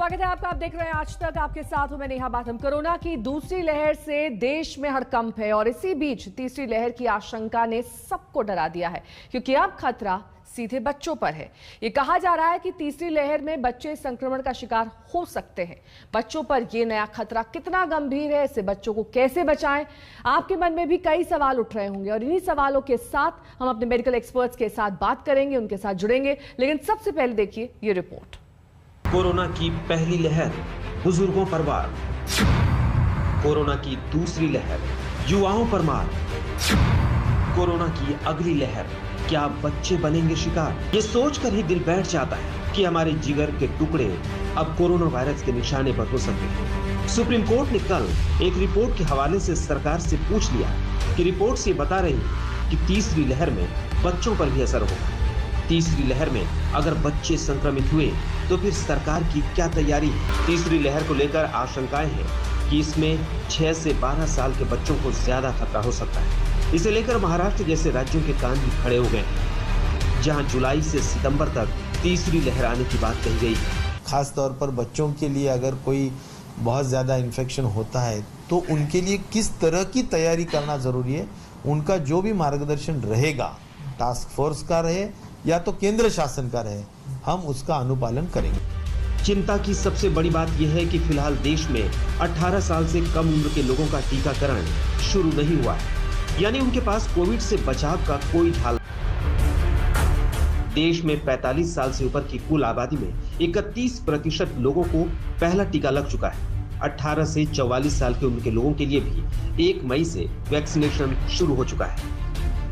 स्वागत है आपका। आप देख रहे हैं आज तक, आपके साथ हूं मैं नेहा बाथम। कोरोना की दूसरी लहर से देश में हड़कंप है और इसी बीच तीसरी लहर की आशंका ने सबको डरा दिया है, क्योंकि अब खतरा सीधे बच्चों पर है। ये कहा जा रहा है कि तीसरी लहर में बच्चे संक्रमण का शिकार हो सकते हैं। बच्चों पर ये नया खतरा कितना गंभीर है, इससे बच्चों को कैसे बचाएं, आपके मन में भी कई सवाल उठ रहे होंगे और इन्हीं सवालों के साथ हम अपने मेडिकल एक्सपर्ट्स के साथ बात करेंगे, उनके साथ जुड़ेंगे। लेकिन सबसे पहले देखिए ये रिपोर्ट। कोरोना की पहली लहर बुजुर्गों पर वार, कोरोना की दूसरी लहर युवाओं पर मार, कोरोना की अगली लहर क्या बच्चे बनेंगे शिकार? ये सोचकर ही दिल बैठ जाता है कि हमारे जिगर के टुकड़े अब कोरोना वायरस के निशाने पर हो सकते हैं। सुप्रीम कोर्ट ने कल एक रिपोर्ट के हवाले से सरकार से पूछ लिया कि रिपोर्ट से बता रही है कि तीसरी लहर में बच्चों पर भी असर होगा। तीसरी लहर में अगर बच्चे संक्रमित हुए तो फिर सरकार की क्या तैयारी है? तीसरी लहर को लेकर आशंकाएं हैं कि इसमें 6 से 12 साल के बच्चों को ज्यादा खतरा हो सकता है। इसे लेकर महाराष्ट्र जैसे राज्यों के कान भी खड़े हो गए हैं, जहां जुलाई से सितंबर तक तीसरी लहर आने की बात कही गई है। खास तौर पर बच्चों के लिए अगर कोई बहुत ज्यादा इन्फेक्शन होता है तो उनके लिए किस तरह की तैयारी करना जरूरी है, उनका जो भी मार्गदर्शन रहेगा, टास्क फोर्स का रहे या तो केंद्र शासन का रहे, हम उसका अनुपालन करेंगे। चिंता की सबसे बड़ी बात यह है कि फिलहाल देश में 18 साल से कम उम्र के लोगों का टीकाकरण शुरू नहीं हुआ है, यानी उनके पास कोविड से बचाव का कोई ढाल। देश में 45 साल से ऊपर की कुल आबादी में 31% लोगों को पहला टीका लग चुका है। 18 से 44 साल की उम्र के लोगों के लिए भी 1 मई से वैक्सीनेशन शुरू हो चुका है।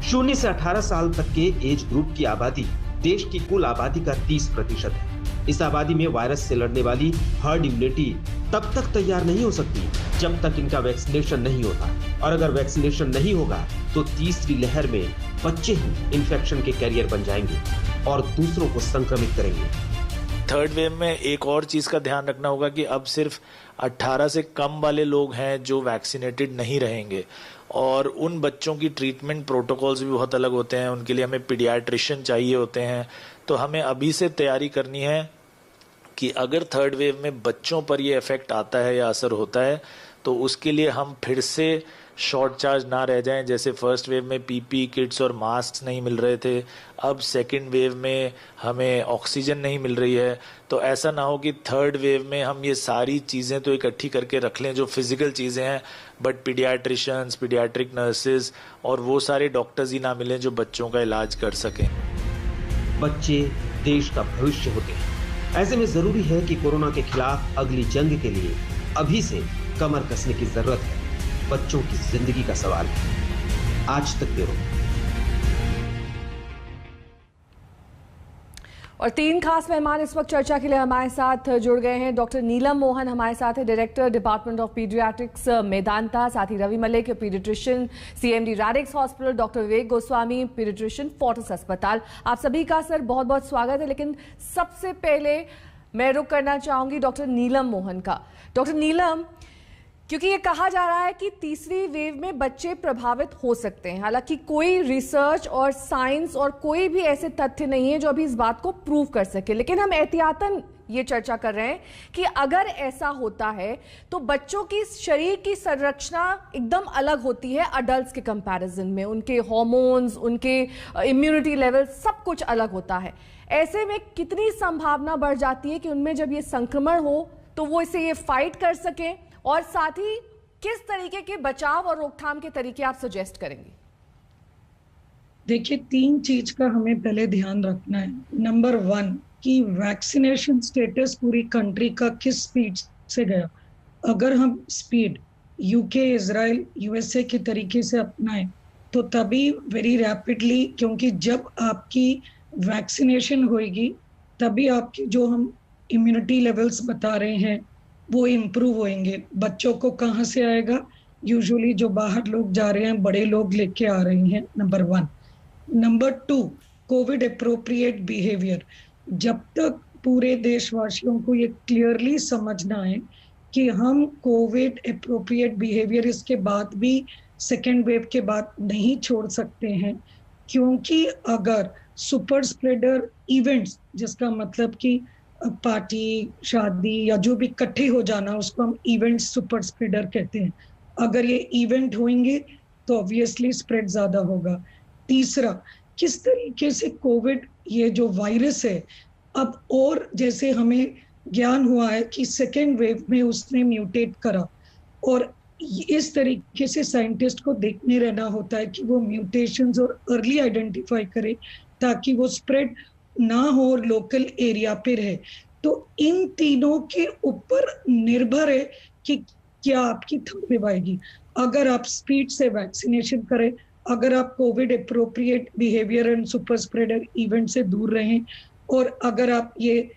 0 से 18 साल तक के एज ग्रुप की आबादी देश की कुल आबादी का 30% है। इस आबादी में वायरस से लड़ने वाली हर्ड इम्यूनिटी तब तक तैयार नहीं हो सकती जब तक इनका वैक्सीनेशन नहीं होता, और अगर वैक्सीनेशन नहीं होगा तो तीसरी लहर में बच्चे ही इन्फेक्शन के कैरियर बन जाएंगे और दूसरों को संक्रमित करेंगे। थर्ड वेव में एक और चीज का ध्यान रखना होगा कि अब सिर्फ 18 से कम वाले लोग हैं जो वैक्सीनेटेड नहीं रहेंगे, और उन बच्चों की ट्रीटमेंट प्रोटोकॉल्स भी बहुत अलग होते हैं। उनके लिए हमें पीडियाट्रिशियन चाहिए होते हैं। तो हमें अभी से तैयारी करनी है कि अगर थर्ड वेव में बच्चों पर ये इफेक्ट आता है या असर होता है तो उसके लिए हम फिर से शॉर्ट चार्ज ना रह जाएं। जैसे फर्स्ट वेव में पीपी किट्स और मास्क नहीं मिल रहे थे, अब सेकंड वेव में हमें ऑक्सीजन नहीं मिल रही है। तो ऐसा ना हो कि थर्ड वेव में हम ये सारी चीज़ें तो इकट्ठी करके रख लें जो फिजिकल चीज़ें हैं, बट पीडियाट्रिशियंस, पीडियाट्रिक नर्सेज और वो सारे डॉक्टर्स ही ना मिलें जो बच्चों का इलाज कर सकें। बच्चे देश का भविष्य होते हैं, ऐसे में जरूरी है कि कोरोना के खिलाफ अगली जंग के लिए अभी से कमर कसने की जरूरत है। बच्चों की जिंदगी का सवाल है। आज तक ब्यूरो। और 3 खास मेहमान इस वक्त चर्चा के लिए हमारे साथ जुड़ गए हैं। डॉक्टर नीलम मोहन हमारे साथ है, director department of paediatrics Medanta, साथ ही Ravi Malik paediatrician CMD Radix hospital, doctor Vivek Goswami paediatrician Fortis अस्पताल। आप सभी का सर बहुत बहुत स्वागत है। लेकिन सबसे पहले मैं रुख करना चाहूंगी डॉक्टर नीलम मोहन का। डॉक्टर नीलम, क्योंकि ये कहा जा रहा है कि तीसरी वेव में बच्चे प्रभावित हो सकते हैं, हालांकि कोई रिसर्च और साइंस और कोई भी ऐसे तथ्य नहीं है जो अभी इस बात को प्रूव कर सके, लेकिन हम एहतियातन ये चर्चा कर रहे हैं कि अगर ऐसा होता है तो बच्चों की शरीर की संरचना एकदम अलग होती है अडल्ट्स के कंपैरिजन में। उनके हार्मोन्स, उनके इम्यूनिटी लेवल सब कुछ अलग होता है। ऐसे में कितनी संभावना बढ़ जाती है कि उनमें जब ये संक्रमण हो तो वो इसे ये फाइट कर सकें, और साथ ही किस तरीके के बचाव और रोकथाम के तरीके आप सजेस्ट करेंगे? देखिए, 3 चीज का हमें पहले ध्यान रखना है। नंबर 1 कि वैक्सीनेशन स्टेटस पूरी कंट्री का किस स्पीड से गया। अगर हम स्पीड यूके, इजराइल, यूएसए के तरीके से अपनाएं तो तभी वेरी रैपिडली, क्योंकि जब आपकी वैक्सीनेशन होएगी तभी आपकी जो हम इम्यूनिटी लेवल्स बता रहे हैं वो इम्प्रूव होएंगे। बच्चों को कहाँ से आएगा? यूजुअली जो बाहर लोग जा रहे हैं, बड़े लोग लेके आ रहे हैं। Number 1। Number 2, Covid appropriate behaviour. जब तक पूरे देशवासियों को ये क्लियरली समझना है कि हम कोविड अप्रोप्रिएट बिहेवियर इसके बाद भी सेकेंड वेव के बाद नहीं छोड़ सकते हैं, क्योंकि अगर सुपर स्प्रेडर इवेंट्स, जिसका मतलब कि पार्टी, शादी या जो भी इकट्ठे हो जाना, उसको हम इवेंट सुपर स्प्रेडर कहते हैं। अगर ये इवेंट होंगे तो ऑब्वियसली स्प्रेड ज्यादा होगा। तीसरा, किस तरीके से कोविड ये जो वायरस है, अब और जैसे हमें ज्ञान हुआ है कि सेकेंड वेव में उसने म्यूटेट करा, और इस तरीके से साइंटिस्ट को देखने रहना होता है कि वो म्यूटेशंस और अर्ली आइडेंटिफाई करे ताकि वो स्प्रेड ना हो और लोकल एरिया पे रहे। तो इन तीनों के ऊपर निर्भर है कि क्या आपकी थर्ड वेव आएगी। अगर आप स्पीड से वैक्सीनेशन करें, अगर आप Covid appropriate behaviour and super spreader event से दूर रहें, और अगर आप ये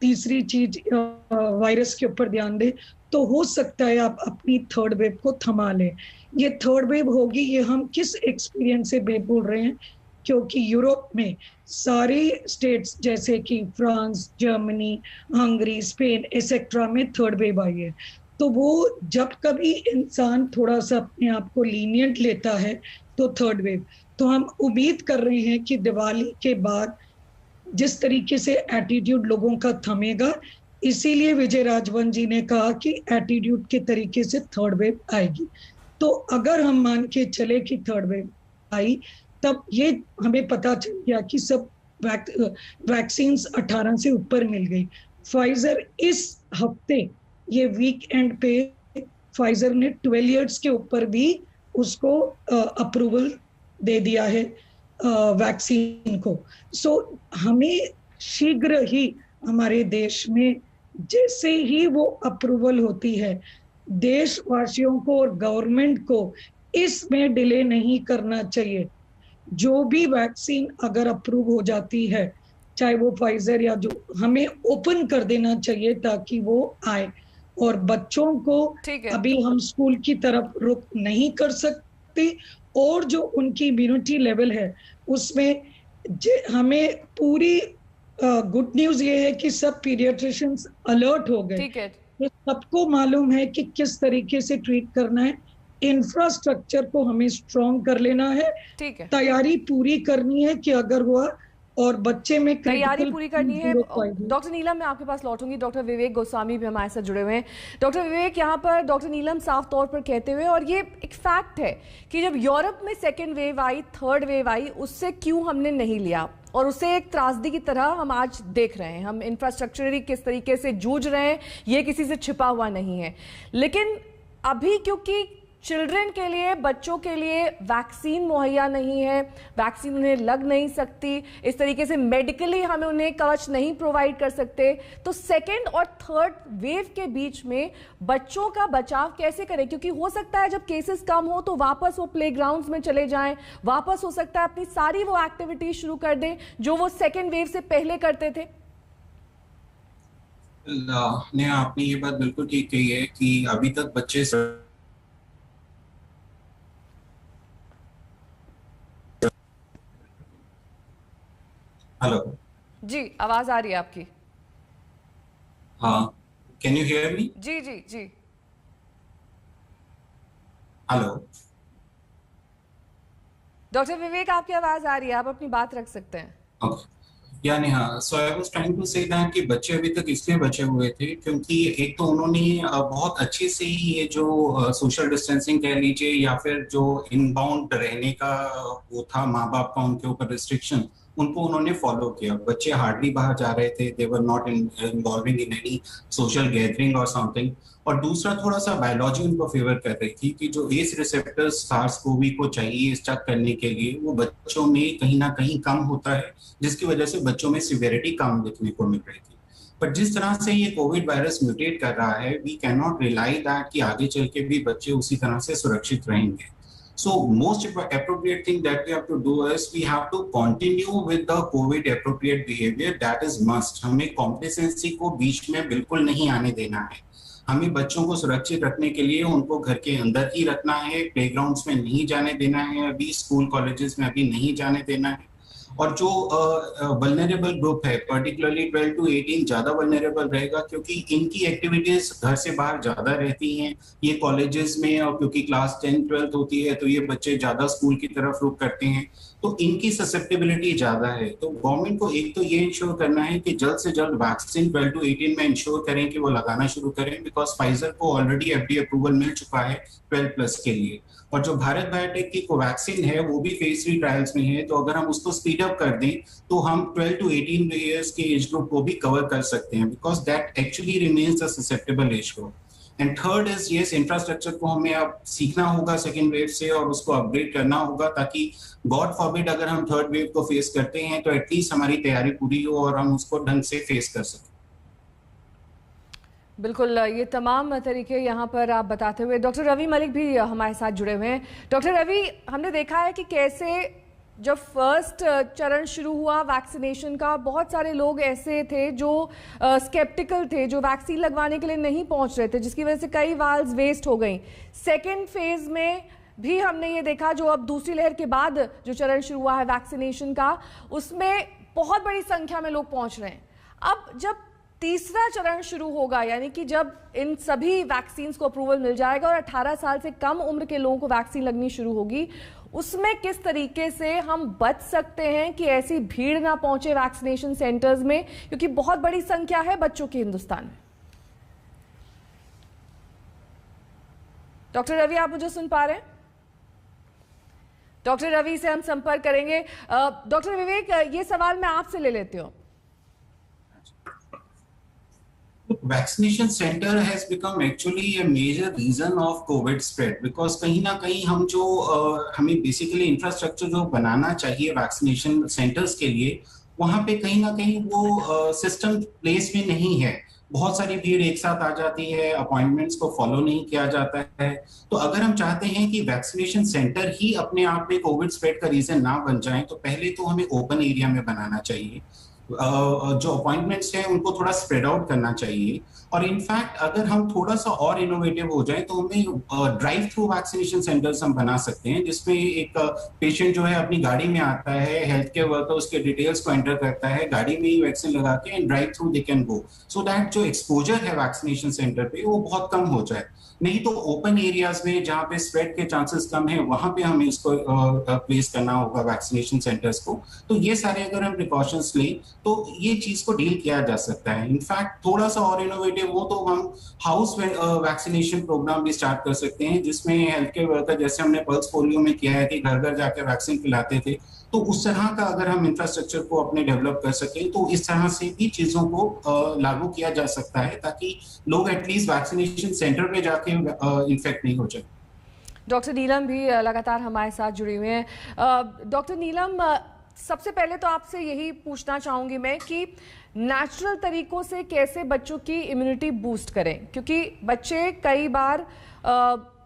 तीसरी चीज वायरस के ऊपर ध्यान दें, तो हो सकता है आप अपनी थर्ड वेव को थमा लें। ये थर्ड वेव होगी, ये हम किस एक्सपीरियंस से बोल रहे हैं, क्योंकि यूरोप में सारे स्टेट्स जैसे कि France, Germany, Hungary, Spain etcetera में थर्ड वेव आई है। तो वो जब कभी इंसान थोड़ा सा अपने आप को लीनियंट लेता है तो थर्ड वेव, तो हम उम्मीद कर रहे हैं कि दिवाली के बाद जिस तरीके से एटीट्यूड लोगों का थमेगा, इसीलिए विजय राघवन जी ने कहा कि एटीट्यूड के तरीके से थर्ड वेव आएगी। तो अगर हम मान के चले कि थर्ड वेव आई, तब ये हमें पता चल गया कि सब वैक्सीन्स 18 से ऊपर मिल गई। फाइजर इस हफ्ते ये वीकेंड पे फाइजर ने 12 इयर्स के ऊपर भी उसको अप्रूवल दे दिया है वैक्सीन को। सो हमें शीघ्र ही हमारे देश में जैसे ही वो अप्रूवल होती है, देशवासियों को और गवर्नमेंट को इसमें डिले नहीं करना चाहिए। जो भी वैक्सीन अगर अप्रूव हो जाती है, चाहे वो फाइजर या जो, हमें ओपन कर देना चाहिए ताकि वो आए। और बच्चों को अभी हम स्कूल की तरफ रुख नहीं कर सकते, और जो उनकी इम्यूनिटी लेवल है उसमें हमें पूरी गुड न्यूज ये है कि सब पीडियाट्रिशियंस अलर्ट हो गए। तो सबको मालूम है कि किस तरीके से ट्रीट करना है। इंफ्रास्ट्रक्चर को हमें स्ट्रॉन्ग कर लेना है, तैयारी पूरी करनी है कि अगर हुआ, और बच्चे में तैयारी पूरी करनी है। डॉक्टर नीलम, मैं आपके पास लौटूंगी। डॉक्टर विवेक गोस्वामी भी हमारे साथ जुड़े हुए हैं। डॉक्टर विवेक, यहाँ पर डॉक्टर नीलम साफ तौर पर कहते हुए, और ये एक फैक्ट है कि जब यूरोप में सेकेंड वेव आई, थर्ड वेव आई, उससे क्यों हमने नहीं लिया, और उसे एक त्रासदी की तरह हम आज देख रहे हैं। हम इंफ्रास्ट्रक्चरली किस तरीके से जूझ रहे हैं, ये किसी से छिपा हुआ नहीं है। लेकिन अभी क्योंकि चिल्ड्रन के लिए, बच्चों के लिए वैक्सीन मुहैया नहीं है, वैक्सीन उन्हें लग नहीं सकती, इस तरीके से मेडिकली हम उन्हें कवच नहीं प्रोवाइड कर सकते, तो सेकेंड और थर्ड वेव के बीच में बच्चों का बचाव कैसे करें? क्योंकि हो सकता है जब केसेस कम हो तो वापस वो प्लेग्राउंड्स में चले जाएं, वापस हो सकता है अपनी सारी वो एक्टिविटीज शुरू कर दें जो वो सेकेंड वेव से पहले करते थे। आपने ये बात बिल्कुल ठीक कही है कि अभी तक बच्चे हेलो जी, आवाज आ रही है आपकी। हाँ, कैन यू हियर मी? जी जी जी। हेलो डॉक्टर विवेक, आपकी आवाज आ रही है, आप अपनी बात रख सकते हैं। ओके, यानी हाँ, so I was trying to say that कि बच्चे अभी तक इसलिए बचे हुए थे क्योंकि एक तो उन्होंने बहुत अच्छे से ही ये जो सोशल डिस्टेंसिंग कह लीजिए या फिर जो इनबाउंड रहने का वो था माँ बाप का उनके ऊपर रिस्ट्रिक्शन, उनको उन्होंने फॉलो किया। बच्चे हार्डली बाहर जा रहे थे, they were not involving in any social gathering और समथिंग। और दूसरा, थोड़ा सा बायोलॉजी उनको फेवर कर रही थी कि जो एस रिसेप्टर्स SARS-CoV को चाहिए स्टक करने के लिए, वो बच्चों में कहीं ना कहीं कम होता है, जिसकी वजह से बच्चों में सिवियरिटी कम देखने को मिल रही थी। पर जिस तरह से ये कोविड वायरस म्यूटेट कर रहा है, we can not rely that कि आगे चल के भी बच्चे उसी तरह से सुरक्षित रहेंगे। So most appropriate thing that we have to do is we have to continue with the COVID appropriate behavior, that is must। हमें complacency को बीच में बिल्कुल नहीं आने देना है। हमें बच्चों को सुरक्षित रखने के लिए उनको घर के अंदर ही रखना है, प्लेग्राउंड्स में नहीं जाने देना है, अभी स्कूल कॉलेजेस में अभी नहीं जाने देना है। और जो वल्नरेबल ग्रुप है पर्टिकुलरली 12 to 18 ज्यादा वल्नरेबल रहेगा, क्योंकि इनकी एक्टिविटीज घर से बाहर ज्यादा रहती हैं, ये कॉलेजेस में, और क्योंकि क्लास 10 12 होती है तो ये बच्चे ज्यादा स्कूल की तरफ रुख करते हैं, तो इनकी ससेप्टेबिलिटी ज्यादा है। तो गवर्नमेंट को एक तो ये इंश्योर करना है कि जल्द से जल्द वैक्सीन 12 to 18 में इंश्योर करें कि वो लगाना शुरू करें, बिकॉज फाइजर को ऑलरेडी एफडीए अप्रूवल मिल चुका है 12+ के लिए, और जो भारत बायोटेक की कोवैक्सीन है वो भी फेज 3 ट्रायल्स में है। तो अगर हम उसको स्पीड अप कर दें तो हम 12 to 18 ईयर्स के एज ग्रुप को भी कवर कर सकते हैं, because that actually remains a susceptible age group. And third is yes, infrastructure को हमें अब सीखना होगा सेकेंड वेव से और उसको अपग्रेड करना होगा, ताकि गॉड फॉरबिड अगर हम थर्ड वेव को फेस करते हैं तो एटलीस्ट हमारी तैयारी पूरी हो और हम उसको ढंग से फेस कर सकें। बिल्कुल, ये तमाम तरीके यहाँ पर आप बताते हुए डॉक्टर रवि मलिक भी हमारे साथ जुड़े हुए हैं। डॉक्टर रवि, हमने देखा है कि कैसे जब फर्स्ट चरण शुरू हुआ वैक्सीनेशन का, बहुत सारे लोग ऐसे थे जो स्केप्टिकल थे, जो वैक्सीन लगवाने के लिए नहीं पहुंच रहे थे, जिसकी वजह से कई वाल्स वेस्ट हो गई। सेकेंड फेज में भी हमने ये देखा, जो अब दूसरी लहर के बाद जो चरण शुरू हुआ है वैक्सीनेशन का, उसमें बहुत बड़ी संख्या में लोग पहुंच रहे हैं। अब जब तीसरा चरण शुरू होगा, यानी कि जब इन सभी वैक्सीन को अप्रूवल मिल जाएगा और 18 साल से कम उम्र के लोगों को वैक्सीन लगनी शुरू होगी, उसमें किस तरीके से हम बच सकते हैं कि ऐसी भीड़ ना पहुंचे वैक्सीनेशन सेंटर्स में, क्योंकि बहुत बड़ी संख्या है बच्चों की हिंदुस्तान में। डॉक्टर रवि, आप मुझे सुन पा रहे हैं? डॉक्टर रवि से हम संपर्क करेंगे। डॉक्टर विवेक, ये सवाल मैं आपसे ले लेती हूँ। Vaccination centre has become actually a major reason of COVID spread, because कहीं ना कहीं हम जो हमें बेसिकली इंफ्रास्ट्रक्चर जो बनाना चाहिए वैक्सीनेशन सेंटर्स के लिए, वहां पे कहीं ना कहीं वो सिस्टम प्लेस में नहीं है। बहुत सारी भीड़ एक साथ आ जाती है, अपॉइंटमेंट्स को फॉलो नहीं किया जाता है। तो अगर हम चाहते हैं कि वैक्सीनेशन सेंटर ही अपने आप में कोविड स्प्रेड का रीजन ना बन जाए, तो पहले तो हमें ओपन एरिया में बनाना चाहिए। जो अपॉइंटमेंट्स हैं उनको थोड़ा स्प्रेड आउट करना चाहिए, और इनफैक्ट अगर हम थोड़ा सा और इनोवेटिव हो जाए तो हमें ड्राइव थ्रू वैक्सीनेशन सेंटर्स हम बना सकते हैं, जिसमें एक पेशेंट जो है अपनी गाड़ी में आता है, हेल्थ केयर वर्कर उसके डिटेल्स को एंटर करता है, गाड़ी में ही वैक्सीन लगा के and drive through they can go, so that जो एक्सपोजर है वैक्सीनेशन सेंटर पे वो बहुत कम हो जाए। नहीं तो ओपन एरियाज में जहाँ पे स्प्रेड के चांसेस कम है, वहां पे हमें इसको प्लेस करना होगा वैक्सीनेशन सेंटर्स को। तो ये सारे अगर हम प्रिकॉशंस लें तो ये चीज को डील किया जा सकता है। इनफैक्ट थोड़ा सा और इनोवेटिव हो तो हम हाउस वैक्सीनेशन प्रोग्राम भी स्टार्ट कर सकते हैं, जिसमें हेल्थ केयर वर्कर, जैसे हमने पल्स पोलियो में किया है कि घर घर जाकर वैक्सीन पिलाते थे, तो उस तरह का अगर हम इंफ्रास्ट्रक्चर को अपने डेवलप कर सकें तो इस तरह से भी चीजों को लागू किया जा सकता है, ताकि लोग एटलीस्ट वैक्सीनेशन सेंटर पे जाके इन्फेक्ट नहीं हो जाए। डॉक्टर नीलम भी लगातार हमारे साथ जुड़ी हुए हैं। डॉक्टर नीलम, सबसे पहले तो आपसे यही पूछना चाहूंगी मैं कि नेचुरल तरीकों से कैसे बच्चों की इम्यूनिटी बूस्ट करें, क्योंकि बच्चे कई बार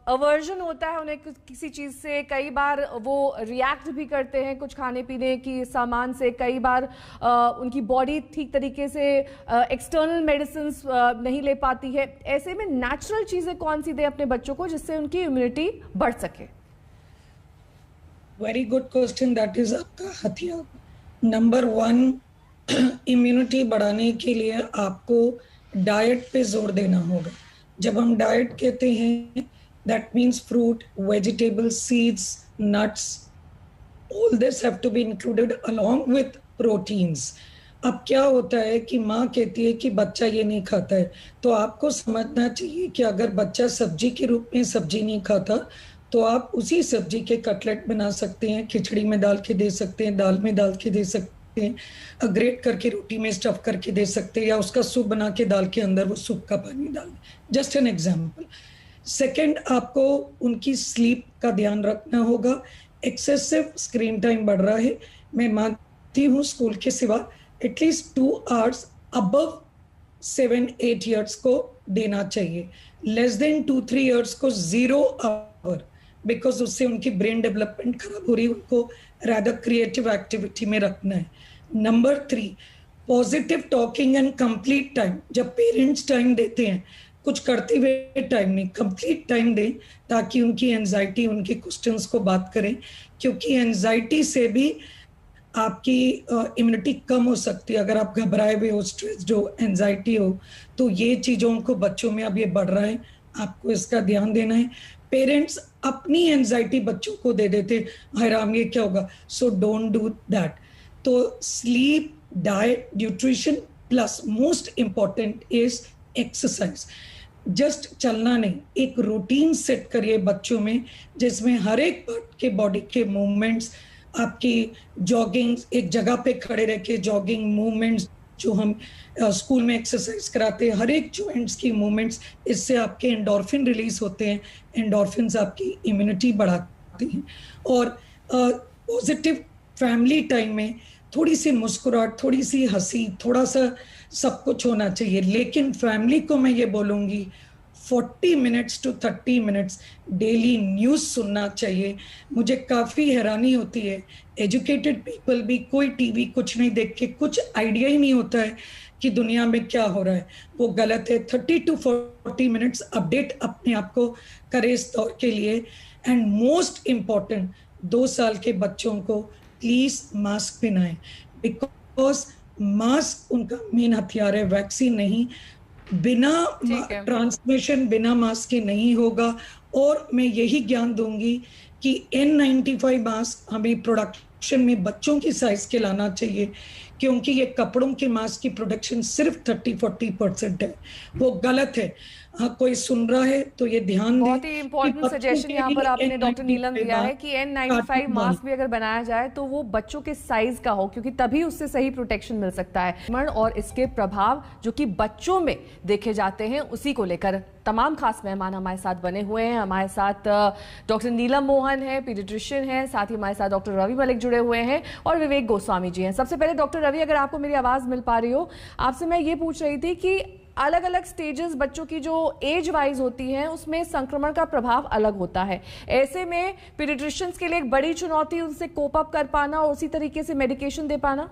अवर्जन होता है उन्हें किसी चीज़ से, कई बार वो रिएक्ट भी करते हैं कुछ खाने पीने की सामान से, कई बार उनकी बॉडी ठीक तरीके से एक्सटर्नल मेडिसिन नहीं ले पाती है। ऐसे में नेचुरल चीज़ें कौन सी दें अपने बच्चों को जिससे उनकी इम्यूनिटी बढ़ सके? Very good question, that is आपका हथियार नंबर 1। इम्यूनिटी बढ़ाने के लिए आपको डाइट पे जोर देना होगा। जब हम डाइट कहते हैं, that means fruit, vegetables, seeds, nuts, all this have to be included along with proteins. अब क्या होता है कि माँ कहती है कि बच्चा ये नहीं खाता है, तो आपको समझना चाहिए कि अगर बच्चा सब्जी के रूप में सब्जी नहीं खाता तो आप उसी सब्जी के कटलेट बना सकते हैं, खिचड़ी में डाल के दे सकते हैं, दाल में डाल के दे सकते हैं, ग्रेट करके रोटी में स्टफ करके दे सकते हैं, या उसका सूप बना के दाल के अंदर वो सूप का पानी डाल दें। Just an example. सेकेंड, आपको उनकी स्लीप का ध्यान रखना होगा। एक्सेसिव स्क्रीन टाइम बढ़ रहा है, मैं मानती हूँ स्कूल के सिवा एटलीस्ट 2 आवर्स अबव 7-8 ईयर्स को देना चाहिए, लेस देन 2-3 ईयर्स को 0 आवर, बिकॉज उससे उनकी ब्रेन डेवलपमेंट खराब हो रही है, उनको रादर क्रिएटिव एक्टिविटी में रखना है। Number 3, positive talking and complete time. जब पेरेंट्स टाइम देते हैं, कुछ करते हुए टाइम नहीं, कंप्लीट टाइम दें, ताकि उनकी एंजाइटी, उनके क्वेश्चंस को बात करें, क्योंकि एंजाइटी से भी आपकी इम्यूनिटी कम हो सकती है। अगर आप घबराए हुए हो, स्ट्रेस्ड हो, एंजाइटी हो, तो ये चीज़ों को बच्चों में अब ये बढ़ रहा है, आपको इसका ध्यान देना है। पेरेंट्स अपनी एंजाइटी बच्चों को दे देते, हाय राम ये क्या होगा, सो डोंट डू दैट। तो sleep, diet, nutrition plus most important is exercise. Just चलना नहीं, एक रूटीन सेट करिए बच्चों में जिसमें हर एक पार्ट के बॉडी के मूवमेंट्स, आपकी जॉगिंग, एक जगह पे खड़े रह के जॉगिंग मूवमेंट्स जो हम स्कूल में एक्सरसाइज कराते हैं, हर एक जॉइंट्स की मूवमेंट्स, इससे आपके एंडोर्फिन रिलीज होते हैं। एंडोर्फिन्स आपकी इम्यूनिटी बढ़ाती हैं। और पॉजिटिव फैमिली टाइम में थोड़ी सी मुस्कुराहट, थोड़ी सी हंसी, थोड़ा सा सब कुछ होना चाहिए। लेकिन फैमिली को मैं ये बोलूँगी 40 minutes to 30 minutes daily news सुनना चाहिए। मुझे काफ़ी हैरानी होती है, एजुकेटेड पीपल भी कोई टीवी कुछ नहीं देख के, कुछ आइडिया ही नहीं होता है कि दुनिया में क्या हो रहा है, वो गलत है। 30 टू 40 मिनट्स अपडेट अपने आप को करें इस दौर के लिए। एंड मोस्ट इम्पॉर्टेंट, 2 साल के बच्चों को प्लीज मास्क पहनाएं, बिकॉज मास्क उनका मेन हथियार है, वैक्सीन नहीं। बिना ट्रांसमिशन बिना मास्क के नहीं होगा। और मैं यही ज्ञान दूंगी कि N95 मास्क हमें प्रोडक्शन में बच्चों की साइज के लाना चाहिए, क्योंकि ये कपड़ों के मास्क की प्रोडक्शन सिर्फ 30-40% है, वो गलत है। हाँ, कोई सुन रहा है तो ये ध्यान बहुत ही इंपॉर्टेंट सजेशन यहाँ पर आपने डॉक्टर नीलम दिया है कि N95 मास्क भी अगर बनाया जाए तो वो बच्चों के साइज का हो, क्योंकि तभी उससे सही प्रोटेक्शन मिल सकता है। और इसके प्रभाव जो कि बच्चों में देखे जाते हैं, उसी को लेकर तमाम खास मेहमान हमारे साथ बने हुए हैं। हमारे साथ डॉक्टर नीलम मोहन है, पीडियाट्रिशियन है, साथ ही हमारे साथ डॉक्टर रवि मलिक जुड़े हुए हैं और विवेक गोस्वामी जी हैं। सबसे पहले डॉक्टर रवि, अगर आपको मेरी आवाज मिल पा रही हो, आपसे मैं ये पूछ रही थी कि अलग अलग स्टेजेस बच्चों की जो एज वाइज होती हैं उसमें संक्रमण का प्रभाव अलग होता है। ऐसे में पीडियाट्रिशियंस के लिए एक बड़ी चुनौती उनसे कोप अप कर पाना और उसी तरीके से मेडिकेशन दे पाना।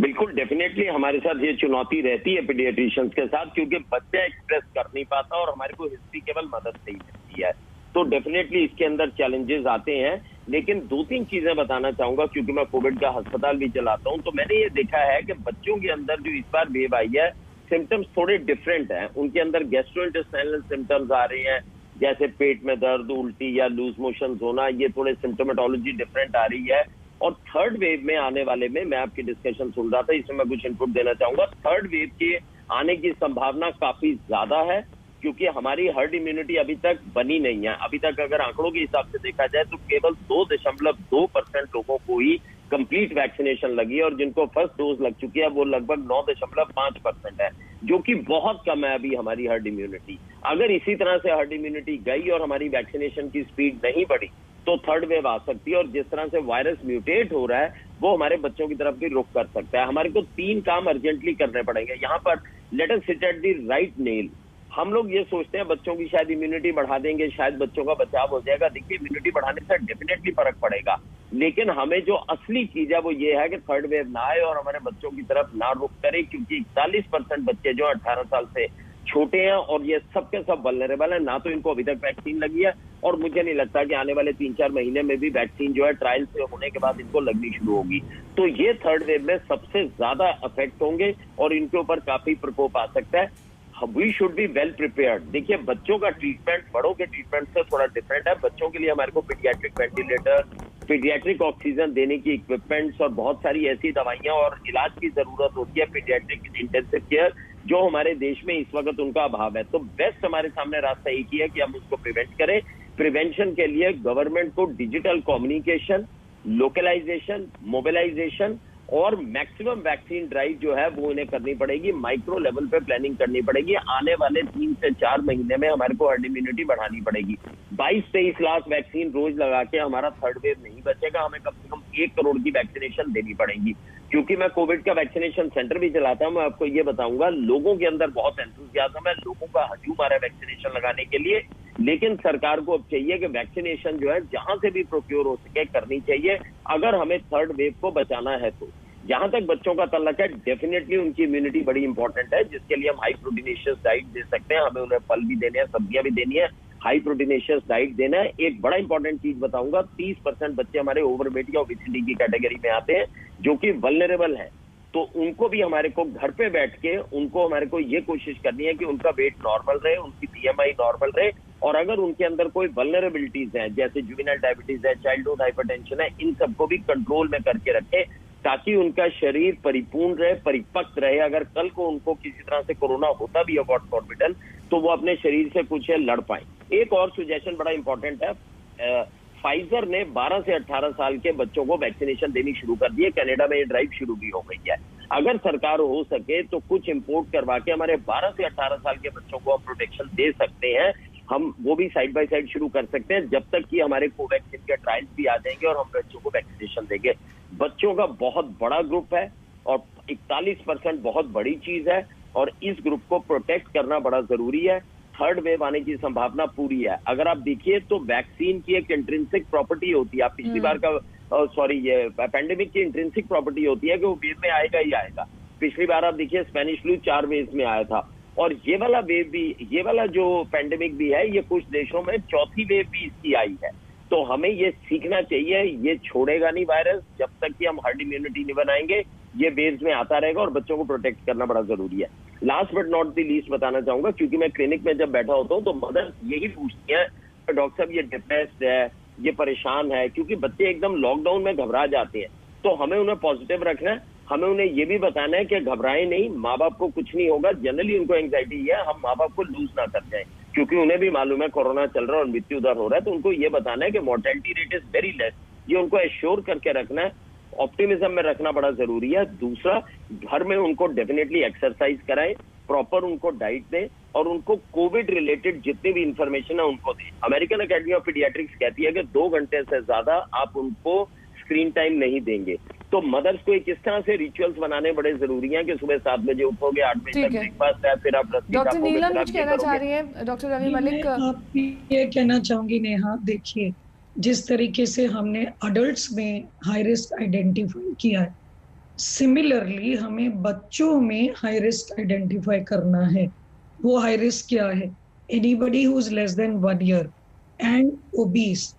बिल्कुल, डेफिनेटली हमारे साथ ये चुनौती रहती है पीडियाट्रिशियंस के साथ, क्योंकि बच्चा एक्सप्रेस कर नहीं पाता और हमारे को हिस्ट्री केवल मदद से ही मिलती है। तो डेफिनेटली इसके अंदर चैलेंजेस आते हैं। लेकिन 2-3 चीजें बताना चाहूंगा, क्योंकि मैं कोविड का अस्पताल भी चलाता हूं। तो मैंने ये देखा है कि बच्चों के अंदर जो इस बार वेव आई है, सिम्टम्स थोड़े डिफरेंट हैं। उनके अंदर गैस्ट्रोइंटेस्टाइनल सिम्टम्स आ रही हैं, जैसे पेट में दर्द, उल्टी या लूज मोशंस होना, ये थोड़े सिम्टोमेटोलॉजी डिफरेंट आ रही है। और थर्ड वेव में आने वाले में, मैं आपकी डिस्कशन सुन रहा था, इसमें मैं कुछ इनपुट देना चाहूंगा। थर्ड वेव के आने की संभावना काफी ज्यादा है, क्योंकि हमारी हर्ड इम्यूनिटी अभी तक बनी नहीं है। अभी तक अगर आंकड़ों के हिसाब से देखा जाए तो केवल 2.2% लोगों को ही कंप्लीट वैक्सीनेशन लगी है, और जिनको फर्स्ट डोज लग चुकी है वो लगभग 9.5% है, जो कि बहुत कम है अभी हमारी हर्ड इम्यूनिटी। अगर इसी तरह से हर्ड इम्यूनिटी गई और हमारी वैक्सीनेशन की स्पीड नहीं बढ़ी तो थर्ड वेव आ सकती है। और जिस तरह से वायरस म्यूटेट हो रहा है वो हमारे बच्चों की तरफ भी रुख कर सकता है। हमारे को 3 काम अर्जेंटली करने पड़ेंगे यहाँ पर। Let us sit at the right nail. हम लोग ये सोचते हैं बच्चों की शायद इम्यूनिटी बढ़ा देंगे, शायद बच्चों का बचाव हो जाएगा। देखिए, इम्यूनिटी बढ़ाने से डेफिनेटली फर्क पड़ेगा, लेकिन हमें जो असली चीज है वो ये है कि थर्ड वेव ना आए और हमारे बच्चों की तरफ ना रुख करे, क्योंकि 41% बच्चे जो 18 साल से छोटे हैं और ये सबके सब वल्नरेबल है। ना तो इनको अभी तक वैक्सीन लगी है, और मुझे नहीं लगता कि आने वाले 3-4 महीने में भी वैक्सीन जो है ट्रायल से होने के बाद इनको लगनी शुरू होगी। तो ये थर्ड वेव में सबसे ज्यादा अफेक्ट होंगे और इनके ऊपर काफी प्रकोप आ सकता है। We should be well prepared. देखिए, बच्चों का ट्रीटमेंट बड़ों के ट्रीटमेंट से थोड़ा डिफरेंट है। बच्चों के लिए हमारे को पीडियाट्रिक वेंटिलेटर, पीडियाट्रिक ऑक्सीजन देने की इक्विपमेंट्स और बहुत सारी ऐसी दवाइयां और इलाज की जरूरत होती है, पीडियाट्रिक इंटेंसिव केयर, जो हमारे देश में इस वक्त उनका अभाव है। तो बेस्ट हमारे सामने रास्ता एक ही है कि हम उसको प्रिवेंट करें। प्रिवेंशन के लिए गवर्नमेंट को डिजिटल कम्युनिकेशन, लोकलाइजेशन, मोबिलाइजेशन और मैक्सिमम वैक्सीन ड्राइव जो है वो इन्हें करनी पड़ेगी। माइक्रो लेवल पे प्लानिंग करनी पड़ेगी। आने वाले 3 से 4 महीने में हमारे को हर्ड इम्यूनिटी बढ़ानी पड़ेगी। 22-23 लाख वैक्सीन रोज लगा के हमारा थर्ड वेव नहीं बचेगा। हमें कम से कम 1 करोड़ की वैक्सीनेशन देनी पड़ेगी। क्योंकि मैं कोविड का वैक्सीनेशन सेंटर भी चलाता हूं, मैं आपको ये बताऊंगा, लोगों के अंदर बहुत एंथुसियाज्म है, लोगों का हजूम आ रहा है वैक्सीनेशन लगाने के लिए। लेकिन सरकार को अब चाहिए कि वैक्सीनेशन जो है जहां से भी प्रोक्योर हो सके करनी चाहिए, अगर हमें थर्ड वेव को बचाना है तो। जहां तक बच्चों का तल्लक है, डेफिनेटली उनकी इम्यूनिटी बड़ी इंपॉर्टेंट है, जिसके लिए हम हाई प्रोटीनेशियस डाइट दे सकते हैं। हमें उन्हें फल भी देने हैं, सब्जियां भी देनी है, हाई प्रोटीनेशियस डाइट देना है। एक बड़ा इंपॉर्टेंट चीज बताऊंगा, 30% बच्चे हमारे ओवरवेट या ओबेसिटी की कैटेगरी में आते हैं जो कि वल्नरेबल है, तो उनको भी हमारे को घर पे बैठ के उनको हमारे को ये कोशिश करनी है कि उनका वेट नॉर्मल रहे, उनकी BMI नॉर्मल रहे, और अगर उनके अंदर कोई वल्नरेबिलिटीज हैं जैसे जुवेनाइल डायबिटीज है, चाइल्डहुड हाइपरटेंशन है, इन सबको भी कंट्रोल में करके रखें ताकि उनका शरीर परिपूर्ण रहे, परिपक्व रहे। अगर कल को उनको किसी तरह से कोरोना होता भी है गॉड फॉरबिडन, तो वो अपने शरीर से कुछ लड़ पाए। एक और सजेशन बड़ा इंपॉर्टेंट है, फाइजर ने 12 से 18 साल के बच्चों को वैक्सीनेशन देनी शुरू कर दी है। कनाडा में ये ड्राइव शुरू भी हो गई है। अगर सरकार हो सके तो कुछ इंपोर्ट करवा के हमारे 12 से 18 साल के बच्चों को हम प्रोटेक्शन दे सकते हैं। हम वो भी साइड बाय साइड शुरू कर सकते हैं जब तक कि हमारे कोवैक्सीन के ट्रायल्स भी आ जाएंगे और हम बच्चों को वैक्सीनेशन देंगे। बच्चों का बहुत बड़ा ग्रुप है और 41% बहुत बड़ी चीज है, और इस ग्रुप को प्रोटेक्ट करना बड़ा जरूरी है। थर्ड वेव आने की संभावना पूरी है। अगर आप देखिए तो वैक्सीन की एक इंट्रिंसिक प्रॉपर्टी होती है, आप पिछली बार का ये पैंडेमिक की इंट्रिंसिक प्रॉपर्टी होती है कि वो वेव में आएगा ही आएगा। पिछली बार आप देखिए स्पेनिश फ्लू 4 वेव में आया था, और ये वाला वेव भी, ये वाला जो पैंडेमिक भी है, ये कुछ देशों में चौथी वेव भी इसकी आई है। तो हमें ये सीखना चाहिए, ये छोड़ेगा नहीं वायरस जब तक कि हम हर्ड इम्यूनिटी नहीं बनाएंगे, ये वेव्स में आता रहेगा और बच्चों को प्रोटेक्ट करना बड़ा जरूरी है। Last but not the least बताना चाहूंगा, क्योंकि मैं क्लिनिक में जब बैठा होता हूँ तो मदर यही पूछती है, डॉक्टर साहब ये डिप्रेस्ड है, ये परेशान है, क्योंकि बच्चे एकदम लॉकडाउन में घबरा जाते हैं। तो हमें उन्हें पॉजिटिव रखना है, हमें उन्हें ये भी बताना है कि घबराएं नहीं, माँ बाप को कुछ नहीं होगा। जनरली उनको एंग्जाइटी है, हम माँ बाप को लूज ना कर जाएं, क्योंकि उन्हें भी मालूम है कोरोना चल रहा है और मृत्यु दर हो रहा है। तो उनको ये बताना है कि mortality rate is very less, ये उनको एश्योर करके रखना है, ऑप्टिमिज्म में रखना बड़ा जरूरी है। दूसरा, घर में उनको डेफिनेटली एक्सरसाइज कराएं, प्रॉपर उनको डाइट दें, और उनको कोविड रिलेटेड जितनी भी इंफॉर्मेशन है उनको दें। अमेरिकन एकेडमी ऑफ पीडियाट्रिक्स कहती है कि 2 घंटे से ज्यादा आप उनको स्क्रीन टाइम नहीं देंगे। तो मदर्स को किस तरह से रिचुअल्स बनाने बड़े जरूरी हैं कि सुबह 7 बजे उठोगे, 8 बजे तक ब्रेकफास्ट है, फिर आप डॉक्टर नीलम कुछ कहना चाह रही है? डॉक्टर रवि मलिक, आप ये कहना चाहूंगी नेहा, देखिए जिस तरीके से हमने अडल्ट्स में हाई रिस्क आइडेंटिफाई किया है, सिमिलरली हमें बच्चों में हाई रिस्क आइडेंटिफाई करना है। वो हाई रिस्क क्या है? Anybody who is less than 1 year and obese.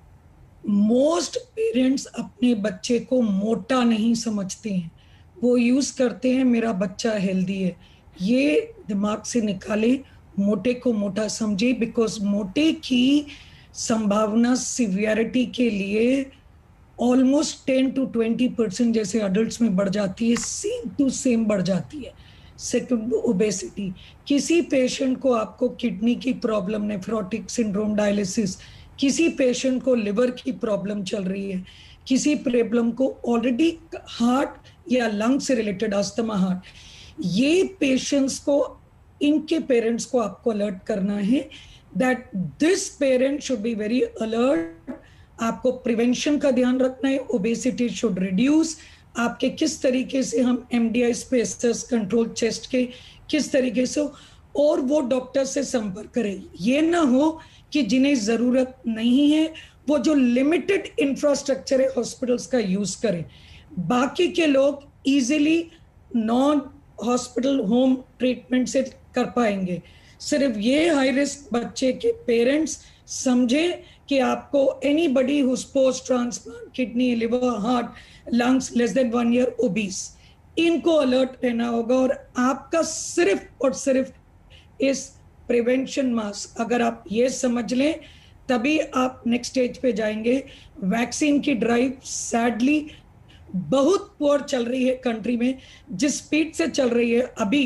Most parents अपने बच्चे को मोटा नहीं समझते हैं, वो यूज करते हैं मेरा बच्चा हेल्दी है। ये दिमाग से निकाले, मोटे को मोटा समझे, बिकॉज मोटे की संभावना सिवियरिटी के लिए ऑलमोस्ट 10 to 20% जैसे अडल्ट्स में बढ़ जाती है, सेम टू सेम बढ़ जाती है। Second, obesity. किसी पेशेंट को आपको किडनी की प्रॉब्लम, नेफ्रोटिक सिंड्रोम, डायलिसिस, किसी पेशेंट को लिवर की प्रॉब्लम चल रही है, किसी प्रॉब्लम को ऑलरेडी हार्ट या लंग से रिलेटेड अस्थमा, हार्ट, ये पेशेंट्स को, इनके पेरेंट्स को आपको अलर्ट करना है that this parent should be very alert. आपको प्रिवेंशन का ध्यान रखना है, ओबेसिटी शुड रिड्यूस। आपके किस तरीके से हम MDI स्पेसेस कंट्रोल चेस्ट के किस तरीके से, और वो डॉक्टर से संपर्क करें। ये ना हो कि जिन्हें जरूरत नहीं है वो जो लिमिटेड इंफ्रास्ट्रक्चर है हॉस्पिटल्स का यूज करें। बाकी के लोग easily non hospital home treatment से कर पाएंगे। सिर्फ ये हाई रिस्क बच्चे के पेरेंट्स समझे कि आपको anybody who's post transplant, kidney, liver, heart, lungs, less than 1 year, obese, इनको अलर्ट रहना होगा। और आपका सिर्फ और सिर्फ इस प्रिवेंशन मास्क, अगर आप ये समझ लें तभी आप नेक्स्ट स्टेज पे जाएंगे। वैक्सीन की ड्राइव सैडली बहुत पुअर चल रही है कंट्री में, जिस स्पीड से चल रही है अभी,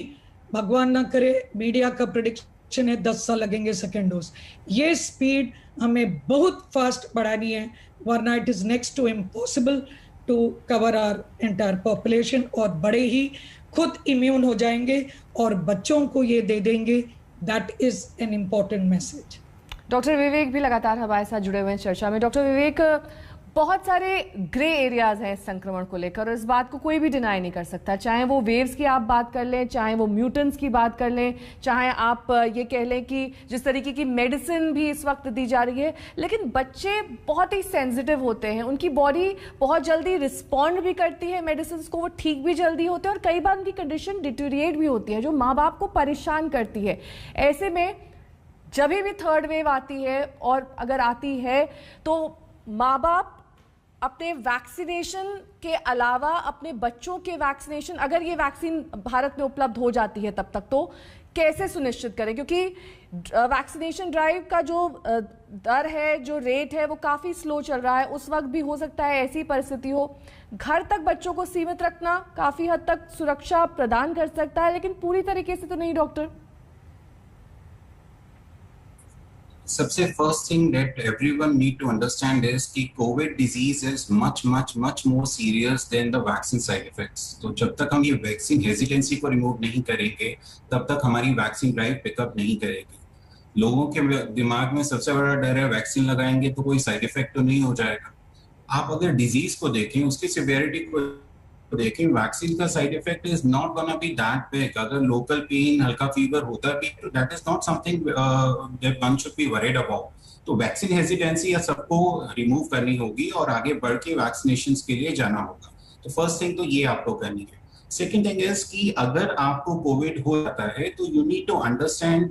भगवान ना करे, मीडिया का प्रेडिक्शन है 10 साल लगेंगे सेकेंड डोज। ये स्पीड हमें बहुत फास्ट बढ़ानी है, वरना it is next to impossible to cover our entire population. और बड़े ही खुद इम्यून हो जाएंगे और बच्चों को ये दे देंगे। That is an important message. Doctor Vivek भी लगातार हमारे साथ जुड़े हुए हैं चर्चा में। डॉक्टर विवेक, बहुत सारे ग्रे एरियाज हैं इस संक्रमण को लेकर और इस बात को कोई भी डिनाई नहीं कर सकता, चाहे वो वेव्स की आप बात कर लें, चाहे वो म्यूटेंट्स की बात कर लें, चाहे आप ये कह लें कि जिस तरीके की मेडिसिन भी इस वक्त दी जा रही है। लेकिन बच्चे बहुत ही सेंसिटिव होते हैं, उनकी बॉडी बहुत जल्दी रिस्पॉन्ड भी करती है मेडिसिन को, वो ठीक भी जल्दी होते हैं और कई बार उनकी कंडीशन डिटेरिएट भी होती है जो माँ बाप को परेशान करती है। ऐसे में जब भी थर्ड वेव आती है और अगर आती है तो माँ बाप अपने वैक्सीनेशन के अलावा अपने बच्चों के वैक्सीनेशन, अगर ये वैक्सीन भारत में उपलब्ध हो जाती है तब तक, तो कैसे सुनिश्चित करें? क्योंकि वैक्सीनेशन ड्राइव का जो दर है, जो रेट है, वो काफ़ी स्लो चल रहा है। उस वक्त भी हो सकता है ऐसी परिस्थिति हो। घर तक बच्चों को सीमित रखना काफ़ी हद तक सुरक्षा प्रदान कर सकता है, लेकिन पूरी तरीके से तो नहीं डॉक्टर। सबसे first thing that everyone need to understand is कि covid disease is much much much more serious than the vaccine side effects. तो जब तक हम ये वैक्सीन हेजिटेंसी को रिमूव नहीं करेंगे तब तक हमारी वैक्सीन ड्राइव पिकअप नहीं करेगी। लोगों के दिमाग में सबसे बड़ा डर है वैक्सीन लगाएंगे तो कोई साइड इफेक्ट तो नहीं हो जाएगा। आप अगर डिजीज को देखें, उसकी सिवियरिटी को देखें, वैक्सीन का side effect is not gonna be that big. अगर लोकल पेन, हल्का फीवर होता भी तो that is not something that one should be worried about. तो वैक्सीन हेजिटेंसी या सबको रिमूव करनी होगी और आगे बढ़ के वैक्सीनेशंस के लिए जाना होगा। तो फर्स्ट थिंग तो ये आपको करनी है। सेकेंड थिंग इज कि अगर आपको कोविड हो जाता है तो you need to understand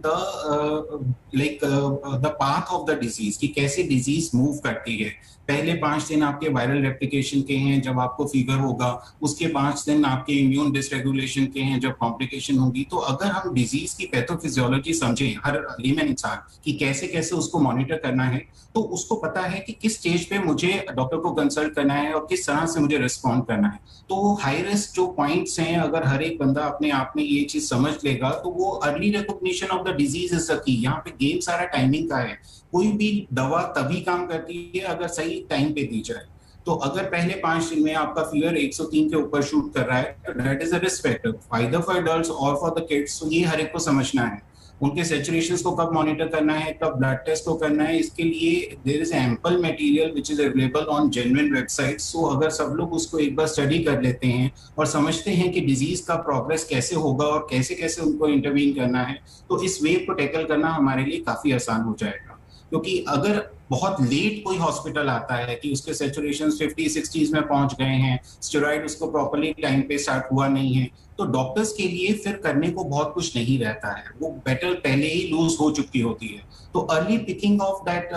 the path of the disease, कि कैसे डिजीज मूव करती है। पहले 5 दिन आपके वायरल रेप्लिकेशन के हैं जब आपको फीवर होगा, उसके 5 दिन आपके इम्यून डिसरेगुलेशन के हैं जब कॉम्प्लिकेशन होगी। तो अगर हम डिजीज की पैथोफिजियोलॉजी समझें, हर लीमन इंसान कि कैसे कैसे उसको मॉनिटर करना है, तो उसको पता है कि किस स्टेज पे मुझे डॉक्टर को कंसल्ट करना है और किस तरह से मुझे रिस्पॉन्ड करना है। तो हाई रिस्क जो पॉइंट्स हैं, अगर हर एक बंदा अपने आप में ये चीज समझ लेगा तो वो early recognition of the disease is the key. यहाँ पे गेम सारा टाइमिंग का है। कोई भी दवा तभी काम करती है अगर सही टाइम पे दी जाए। तो अगर पहले 5 दिन में आपका फीवर 103 के ऊपर शूट कर रहा है तो that is a risk factor either for adults और फॉर द किड्स। तो ये हर एक को समझना है। उनके सैचुरेशंस को कब मॉनिटर करना है, कब ब्लड टेस्ट को करना है, इसके लिए there is ample material which is available on genuine websites. So अगर सब लोग उसको एक बार स्टडी कर लेते हैं और समझते हैं कि डिजीज का प्रोग्रेस कैसे होगा और कैसे कैसे उनको इंटरवीन करना है, तो इस वेव को टैकल करना हमारे लिए काफी आसान हो जाएगा। क्योंकि अगर बहुत लेट कोई हॉस्पिटल आता है कि उसके सैचुरेशन 50-60s में पहुंच गए हैं, स्टेरॉइड उसको प्रॉपर्ली टाइम पे स्टार्ट हुआ नहीं है, तो डॉक्टर्स के लिए फिर करने को बहुत कुछ नहीं रहता है। वो बैटल पहले ही लूज हो चुकी होती है। तो early picking of that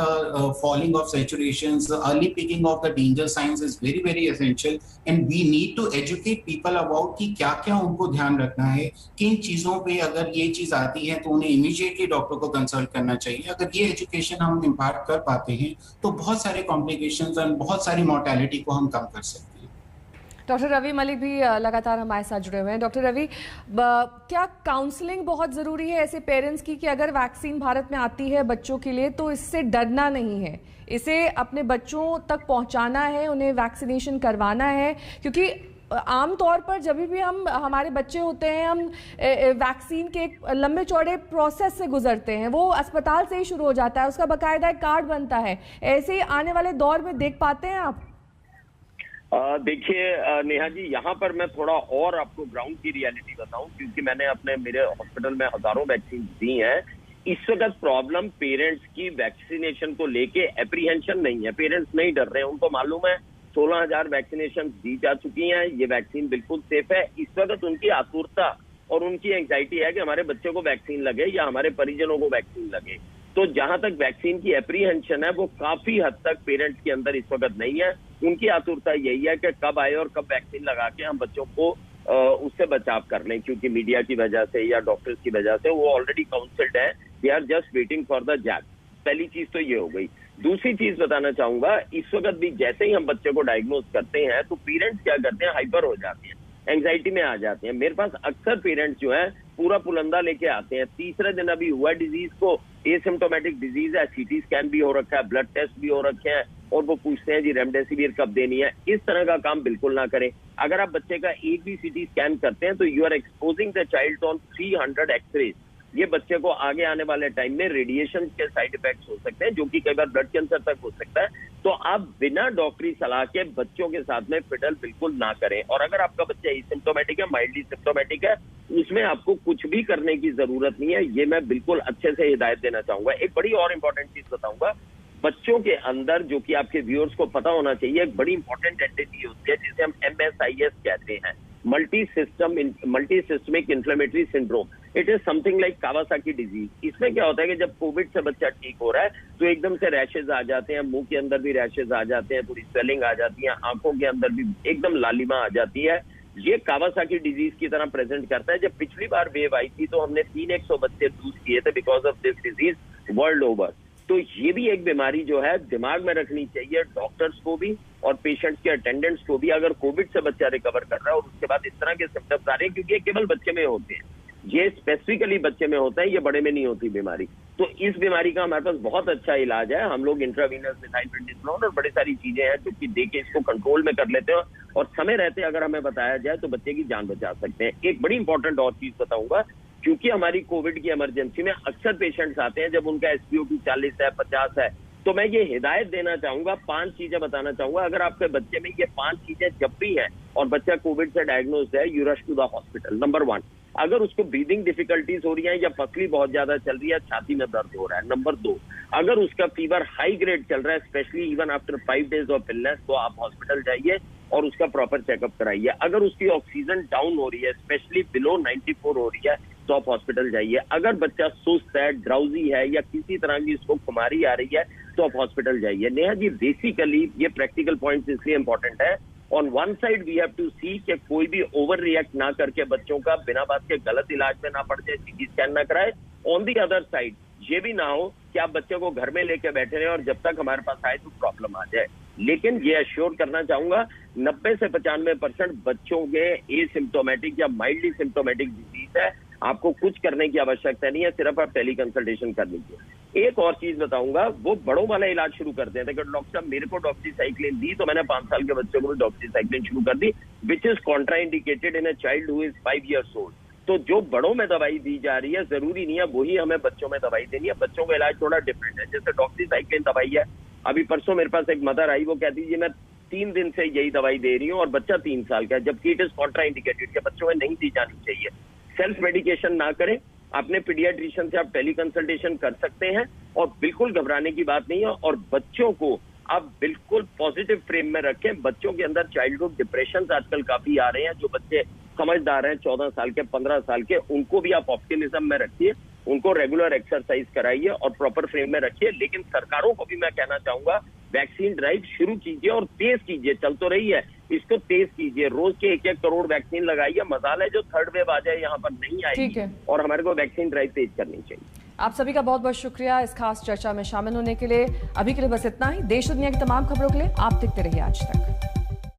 falling of saturations, early picking of the danger signs is very very essential and we need to educate people about कि क्या क्या उनको ध्यान रखना है, किन चीजों पे अगर ये चीज आती है तो उन्हें इमीडिएटली डॉक्टर को कंसल्ट करना चाहिए। अगर ये एजुकेशन हम इम्पार्ट कर पाते हैं तो बहुत सारे कॉम्प्लिकेशंस और बहुत सारी मोर्टेलिटी को हम कम कर सकते हैं। डॉक्टर रवि मलिक भी लगातार हमारे साथ जुड़े हुए हैं। डॉक्टर रवि, क्या काउंसलिंग बहुत ज़रूरी है ऐसे पेरेंट्स की कि अगर वैक्सीन भारत में आती है बच्चों के लिए तो इससे डरना नहीं है, इसे अपने बच्चों तक पहुंचाना है, उन्हें वैक्सीनेशन करवाना है? क्योंकि आमतौर पर जब भी हमारे बच्चे होते हैं, हम वैक्सीन के एक लंबे चौड़े प्रोसेस से गुजरते हैं। वो अस्पताल से ही शुरू हो जाता है, उसका बाकायदा एक कार्ड बनता है। ऐसे ही आने वाले दौर में देख पाते हैं आप? देखिए नेहा जी, यहाँ पर मैं थोड़ा और आपको ग्राउंड की रियलिटी बताऊं, क्योंकि मैंने मेरे हॉस्पिटल में हजारों वैक्सीन दी हैं। इस वक्त प्रॉब्लम पेरेंट्स की वैक्सीनेशन को लेके एप्रीहेंशन नहीं है। पेरेंट्स नहीं डर रहे हैं, उनको मालूम है 16,000 वैक्सीनेशन दी जा चुकी हैं, ये वैक्सीन बिल्कुल सेफ है। इस वक्त उनकी आतुरता और उनकी एंग्जाइटी है कि हमारे बच्चे को वैक्सीन लगे या हमारे परिजनों को वैक्सीन लगे। तो जहां तक वैक्सीन की एप्रीहेंशन है वो काफी हद तक पेरेंट्स के अंदर इस वक्त नहीं है। उनकी आतुरता यही है कि कब आए और कब वैक्सीन लगा के हम बच्चों को उससे बचाव कर लें, क्योंकि मीडिया की वजह से या डॉक्टर्स की वजह से वो ऑलरेडी काउंसल्ड है, they are just waiting for the jab. पहली चीज तो ये हो गई। दूसरी चीज बताना चाहूंगा, इस वक्त भी जैसे ही हम बच्चे को डायग्नोज करते हैं तो पेरेंट्स क्या करते हैं, हाइपर हो जाते हैं, एंग्जाइटी में आ जाते हैं। मेरे पास अक्सर पेरेंट्स जो है पूरा पुलंदा लेके आते हैं। तीसरे दिन अभी हुआ डिजीज को, एसिम्प्टोमेटिक डिजीज है, सीटी स्कैन भी हो रखा है, ब्लड टेस्ट भी हो रखे हैं, और वो पूछते हैं जी रेमडेसिविर कब देनी है। इस तरह का काम बिल्कुल ना करें। अगर आप बच्चे का एक भी सीटी स्कैन करते हैं तो you are exposing the child on 300 x-rays. ये बच्चे को आगे आने वाले टाइम में रेडिएशन के साइड इफेक्ट्स हो सकते हैं, जो कि कई बार ब्लड कैंसर तक हो सकता है। तो आप बिना डॉक्टरी सलाह के बच्चों के साथ में फिडल बिल्कुल ना करें। और अगर आपका बच्चा एसिम्प्टोमेटिक है, माइल्डली सिम्प्टोमेटिक है, उसमें आपको कुछ भी करने की जरूरत नहीं है। ये मैं बिल्कुल अच्छे से हिदायत देना चाहूंगा। एक बड़ी और इंपॉर्टेंट चीज बताऊंगा, बच्चों के अंदर, जो कि आपके व्यूअर्स को पता होना चाहिए, एक बड़ी इंपॉर्टेंट एंटिटी होती है जिसे हम MSIS कहते हैं, multi systemic inflammatory syndrome. It is something like Kawasaki disease. इसमें क्या होता है कि जब कोविड से बच्चा ठीक हो रहा है तो एकदम से रैशेज आ जाते हैं, मुंह के अंदर भी रैशेज आ जाते हैं, थोड़ी स्वेलिंग आ जाती है, आंखों के अंदर भी एकदम लालिमा आ जाती है। ये कावासाकी डिजीज की तरह प्रेजेंट करता है। जब पिछली बार वेव आई थी तो हमने 300 बच्चे लूज किए थे because of this disease world over. तो ये भी एक बीमारी जो है दिमाग में रखनी चाहिए डॉक्टर्स को भी और पेशेंट्स के अटेंडेंट्स को भी। अगर कोविड से बच्चा रिकवर कर रहा है और उसके बाद इस तरह के सिम्टम्स आ रहे हैं, क्योंकि ये केवल बच्चे में होते हैं, ये स्पेसिफिकली बच्चे में होता है, ये बड़े में नहीं होती बीमारी। तो इस बीमारी का हमारे पास बहुत अच्छा इलाज है। हम लोग इंट्रावीनस मिथाइलप्रेडिसोलोन और बड़ी सारी चीजें हैं जो कि देके इसको कंट्रोल में कर लेते हैं और समय रहते अगर हमें बताया जाए तो बच्चे की जान बचा सकते हैं। एक बड़ी इंपॉर्टेंट और चीज बताऊंगा, क्योंकि हमारी कोविड की इमरजेंसी में अक्सर पेशेंट्स आते हैं जब उनका SpO2 40 है, 50 है, तो मैं ये हिदायत देना चाहूंगा, 5 चीजें बताना चाहूंगा। अगर आपके बच्चे में ये 5 चीजें जब भी है और बच्चा कोविड से डायग्नोस्ड है, you rush to the hospital. Number 1, अगर उसको ब्रीदिंग डिफिकल्टीज हो रही है या पसली बहुत ज्यादा चल रही है, छाती में दर्द हो रहा है। नंबर 2, अगर उसका फीवर हाई ग्रेड चल रहा है, specially even after 5 days of illness, तो आप हॉस्पिटल जाइए और उसका प्रॉपर चेकअप कराइए। अगर उसकी ऑक्सीजन डाउन हो रही है, स्पेशली बिलो 94 हो रही है, तो आप हॉस्पिटल जाइए। अगर बच्चा सुस्त है, ड्राउजी है या किसी तरह की इसको खुमारी आ रही है, तो आप हॉस्पिटल जाइए। नेहा जी, बेसिकली ये प्रैक्टिकल पॉइंट्स इसलिए इंपॉर्टेंट है, on one side we have to see कि कोई भी ओवर रिएक्ट ना करके बच्चों का बिना बात के गलत इलाज में ना पड़ जाए, CT स्कैन ना कराए। ऑन दी अदर साइड ये भी ना हो कि आप बच्चे को घर में लेके बैठे रहे और जब तक हमारे पास आए तो प्रॉब्लम आ जाए। लेकिन ये एश्योर करना चाहूंगा 90 से 95% बच्चों के एसिम्प्टोमेटिक या माइल्डली सिम्प्टोमेटिक डिजीज है, आपको कुछ करने की आवश्यकता नहीं है, सिर्फ आप टेली कंसल्टेशन कर लीजिए। एक और चीज बताऊंगा, वो बड़ों वाला इलाज शुरू कर देते हैं। डॉक्टर साहब मेरे को डॉक्सीसाइक्लिन दी तो मैंने 5 साल के बच्चे को भी डॉक्सीसाइक्लिन शुरू कर दी, which is contraindicated in a child who is 5 years old। तो जो बड़ों में दवाई दी जा रही है, जरूरी नहीं है वही हमें बच्चों में दवाई देनी है। बच्चों का इलाज थोड़ा डिफरेंट है। जैसे डॉक्सीसाइक्लिन दवाई है, अभी परसों मेरे पास एक मदर आई, वो कहती है मैं 3 दिन से यही दवाई दे रही हूँ और बच्चा 3 साल का है, जबकि इट इज कॉन्ट्राइंडिकेटेड, बच्चों में नहीं दी जानी चाहिए। सेल्फ मेडिकेशन ना करें, अपने पीडियाट्रिशियन से आप टेली कंसल्टेशन कर सकते हैं और बिल्कुल घबराने की बात नहीं है। और बच्चों को आप बिल्कुल पॉजिटिव फ्रेम में रखें। बच्चों के अंदर चाइल्डहुड डिप्रेशन आजकल काफी आ रहे हैं। जो बच्चे समझदार हैं, 14 साल के, 15 साल के, उनको भी आप ऑप्टिमिज्म में रखिए, उनको रेगुलर एक्सरसाइज कराइए और प्रॉपर फ्रेम में रखिए। लेकिन सरकारों को भी मैं कहना चाहूंगा, वैक्सीन ड्राइव शुरू कीजिए और तेज कीजिए, चल तो रही है, इसको तेज कीजिए। रोज के 1-1 करोड़ वैक्सीन लगाइए। मजाल है जो थर्ड वेव आ जाए यहाँ पर नहीं आएगी, और हमारे को वैक्सीन ड्राइव तेज करनी चाहिए। आप सभी का बहुत बहुत शुक्रिया इस खास चर्चा में शामिल होने के लिए। अभी के लिए बस इतना ही। देश दुनिया की तमाम खबरों के लिए आप देखते रहिए आज तक।